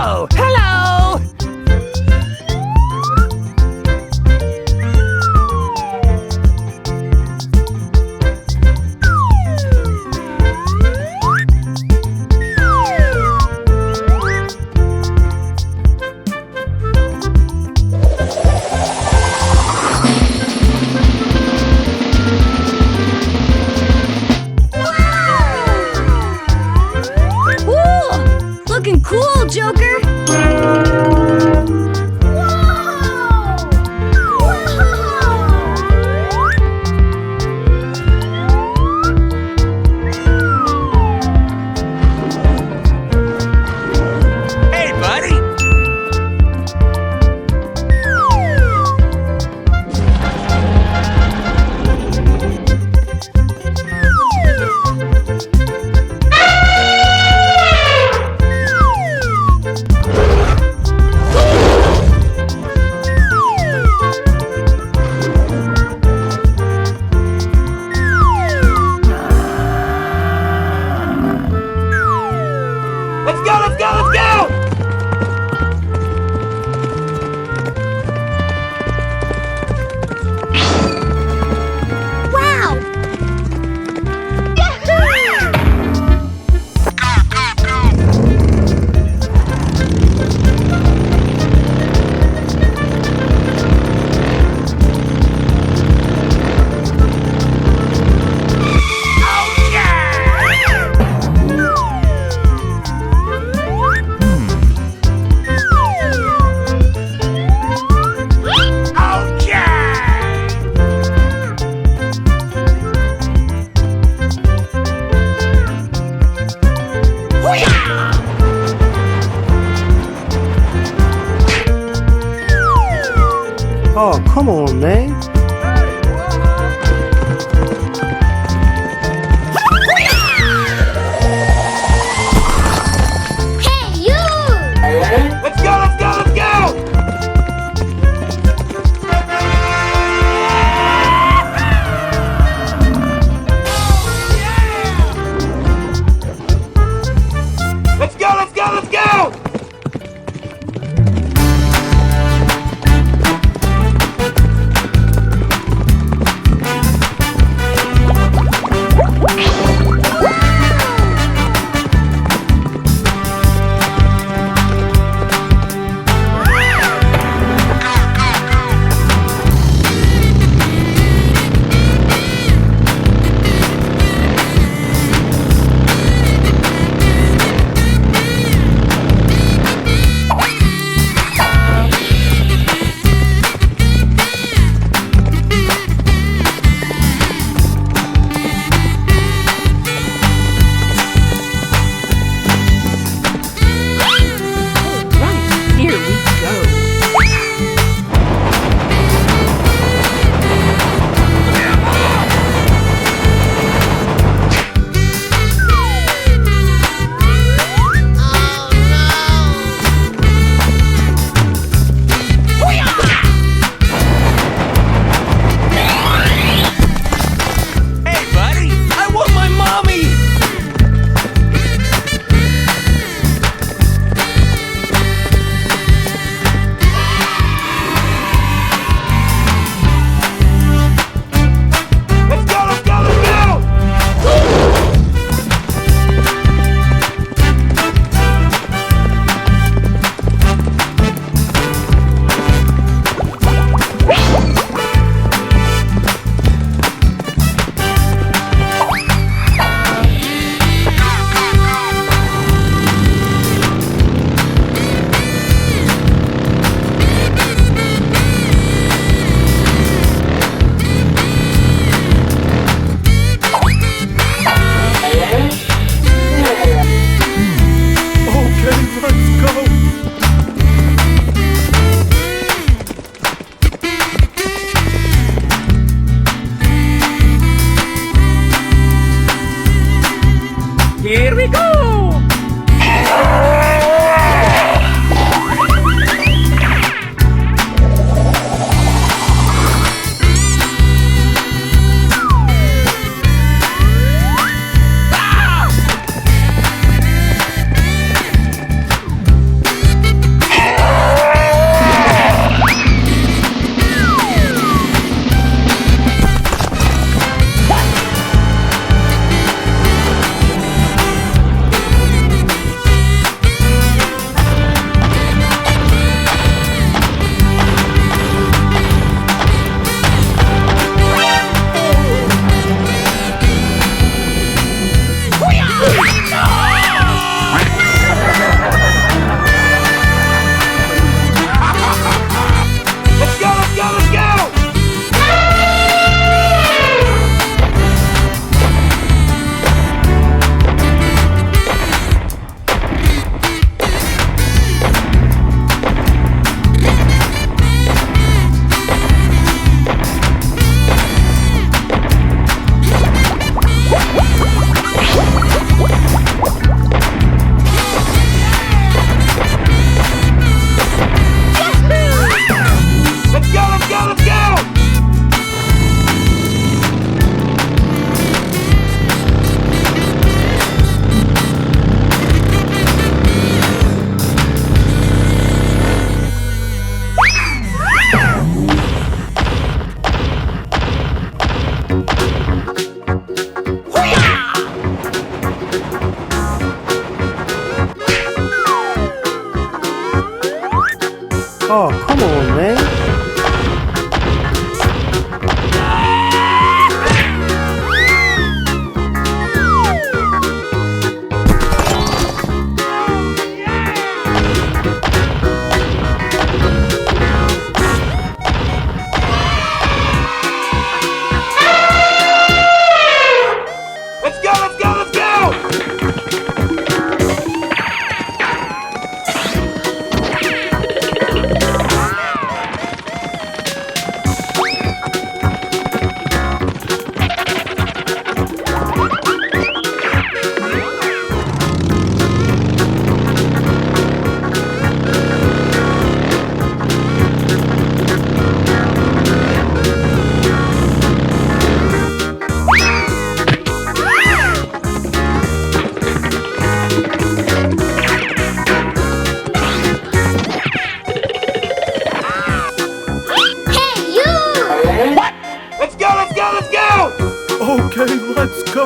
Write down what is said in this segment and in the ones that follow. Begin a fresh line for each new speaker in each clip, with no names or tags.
Oh, hello!
Looking cool, Joker!
Hey, buddy! Let's go, let's go, let's go!
Wow!
Oh, come on, man.
Hey, you!
Let's go, let's go, let's go! Let's go, let's go, let's go!
Oh, come on, man.
Let's go, let's go, let's go!
Hey, you!
Let's go, let's go, let's go!
Okay, let's go.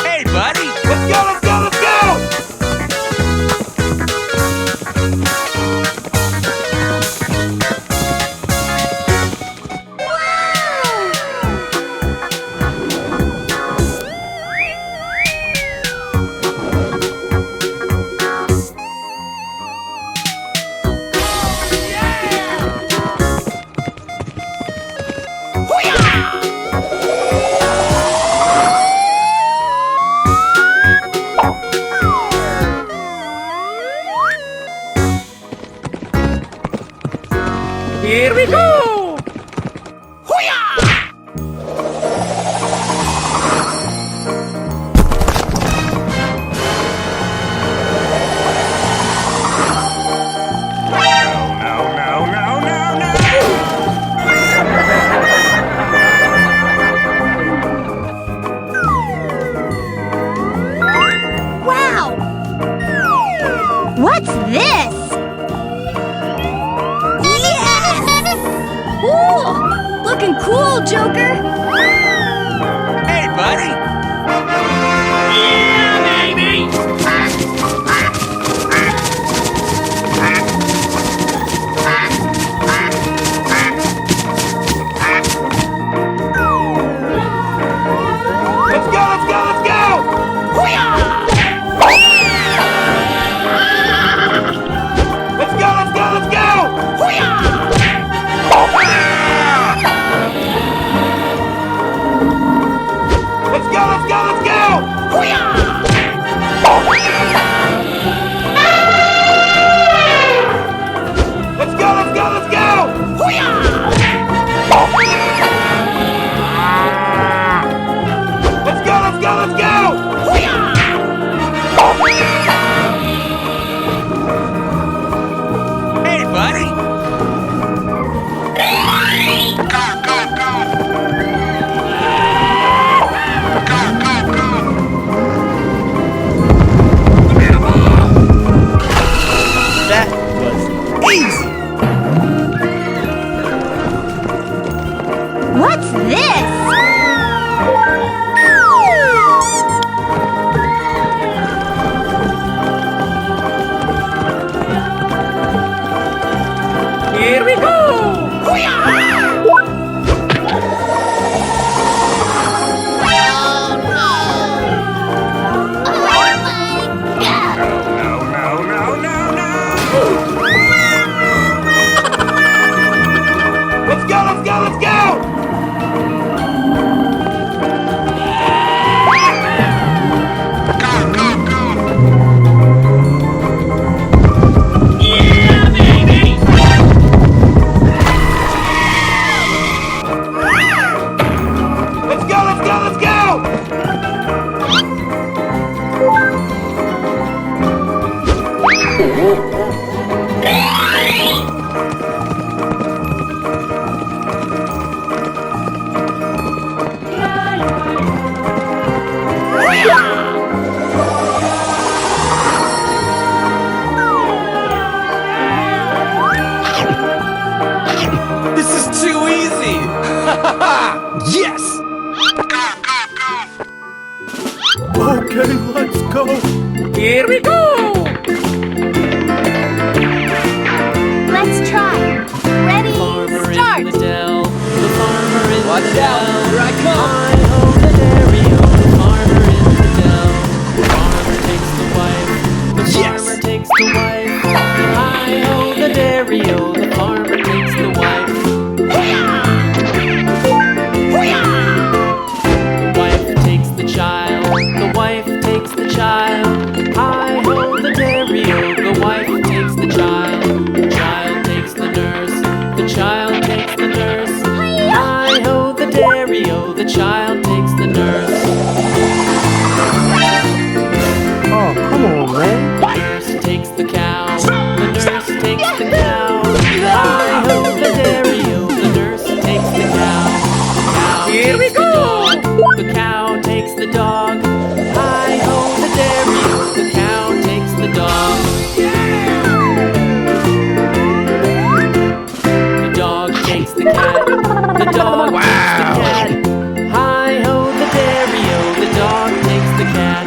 Hey, buddy! Let's go, let's go, let's go! Here we go!
Wow! What's this? Yeah! Ooh! Looking cool, Joker!
Hey, buddy! Yeah, baby! Let's go, let's go, let's go! Let's go, let's go, let's go! Let's go, let's go, let's go! Let's go, let's go, let's go! Let's go, let's go, let's go! Hey, buddy!
That was easy.
What's this?
Here we go! Let's go, let's go, let's go! Yes!
Okay, let's go.
Here we go!
Let's try. Ready,
Farmer
start.
in the dell, the farmer in
Watch
the
out,
dell.
here I come.
Hi-ho the dairy-o, the farmer in the dell. The farmer takes the wife, the
Yes.
farmer takes the wife. Hi-ho the dairy-o, the farmer takes the wife. The wife takes the child, the wife takes the child. Hi-ho the dairy-o, the wife takes the child. The child takes the nurse, the child takes the nurse. Hi-ho the dairy-o, the child takes the nurse.
Oh, come on, man.
The nurse takes the cow, the nurse takes the cow. Hi-ho the dairy-o, the nurse takes the cow. The cow
Here we
takes the dog, the cow takes the dog. Hi-ho the dairy-o, the cow takes the dog. The dog takes the cat, the dog takes the cat. Hi-ho the dairy-o, the dog takes the cat.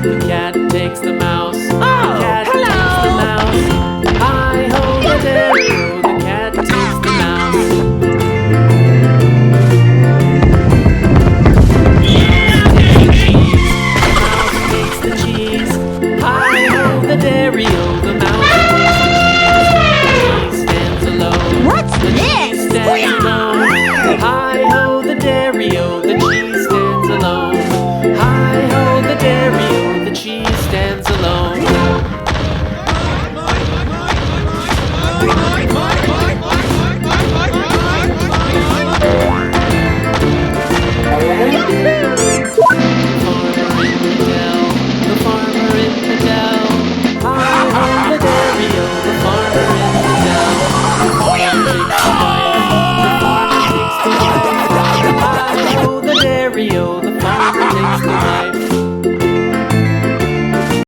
The cat takes the mouse, the cat takes the mouse. Hi-ho the dairy-o, the cat takes the mouse. Mouse takes the cheese, hi-ho the dairy-o, the mouse takes the cheese. The cheese stands alone.
What's
The
this?
cheese stands alone. Hi-ho the dairy-o, the cheese stands alone. Hi-ho the dairy-o, the cheese stands alone. The farmer in the dell, hi-ho the dairy-o, the farmer in the dell. The farmer takes the wife, the farmer takes the wife. Hi-ho the dairy-o, the farmer takes the wife.